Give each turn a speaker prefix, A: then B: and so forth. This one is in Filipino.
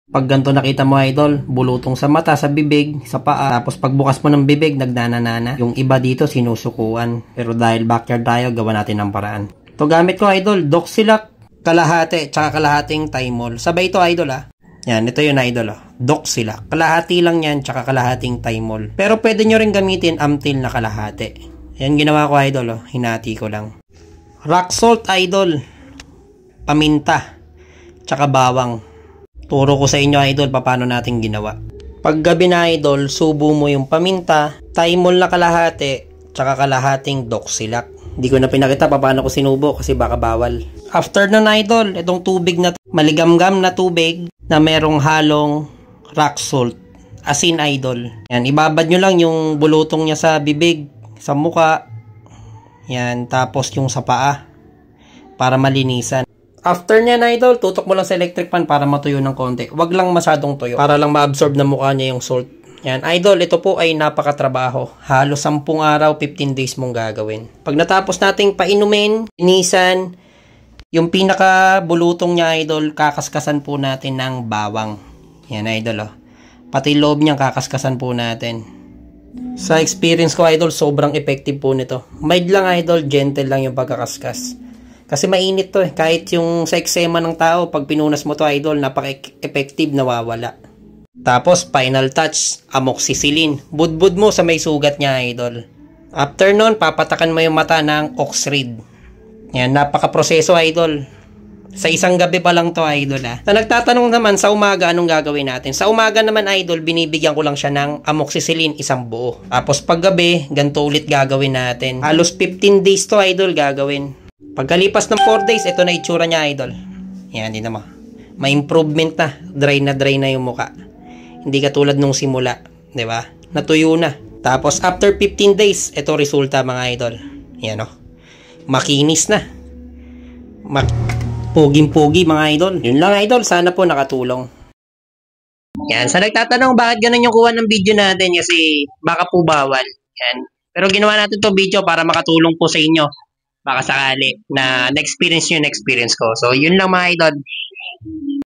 A: Pag ganito nakita mo idol, bulutong sa mata, sa bibig, sa paa. Tapos pagbukas mo ng bibig, nagnanana. Yung iba dito sinusukuan. Pero dahil backyard tayo, gawa natin ng paraan. Ito gamit ko idol, Doxylac kalahati, tsaka kalahating Thymol. Sabay ito idol ah. Yan, ito yun idol oh. Doxylac. Kalahati lang yan, tsaka kalahating Thymol. Pero pwede nyo rin gamitin Amtil na kalahati. Yan ginawa ko idol oh, hinati ko lang. Rock salt idol. Paminta. Tsaka bawang. Turo ko sa inyo idol paano natin ginawa. Pag gabi na idol, subo mo yung paminta, Thymol na kalahati, tsaka kalahating Doxylac. Hindi ko na pinakita paano ko sinubo kasi baka bawal. After nun idol, itong tubig na maligamgam na tubig na merong halong rock salt, asin idol. Yan, ibabad nyo lang yung bulutong niya sa bibig, sa muka. Yan, tapos yung sa paa para malinisan. After niya na idol, tutok mo lang sa electric fan para matuyo ng konti. Wag lang masyadong tuyo para lang ma-absorb na mukha niya yung salt. Yan, idol, ito po ay napakatrabaho. Halos 10 araw, 15 days mong gagawin. Pag natapos nating painumin, inisan, yung pinaka-bulutong niya idol, kakaskasan po natin ng bawang. Yan idol oh. Pati loob niya kakaskasan po natin. Sa experience ko idol, sobrang effective po nito. Mild lang idol, gentle lang yung pagkakaskas. Kasi mainit to eh. Kahit yung sa eczema ng tao, pag pinunas mo to idol, napaka-effective, nawawala. Tapos, final touch, amoxicillin. Budbud mo sa may sugat niya idol. After nun, papatakan mo yung mata ng Oxrid. Yan, napaka-proseso idol. Sa isang gabi pa lang to idol ah. Na nagtatanong naman, sa umaga, anong gagawin natin? Sa umaga naman idol, binibigyan ko lang siya ng amoxicillin, isang buo. Tapos pag gabi, ganito ulit gagawin natin. Halos 15 days to idol gagawin. Pagkalipas ng 4 days, ito na itsura niya idol. Yan, hindi naman. May improvement na. Dry na yung muka. Hindi katulad nung simula. 'Di ba? Natuyo na. Tapos after 15 days, ito resulta mga idol. Yan oh. Makinis na. Puging-pugi mga idol. Yun lang idol. Sana po nakatulong. Yan. Sa nagtatanong bakit ganun yung kuha ng video natin kasi baka po bawal. Yan. Pero ginawa natin to video para makatulong po sa inyo. Baka sakali na na-experience nyo yung experience ko. So, yun lang mga idol.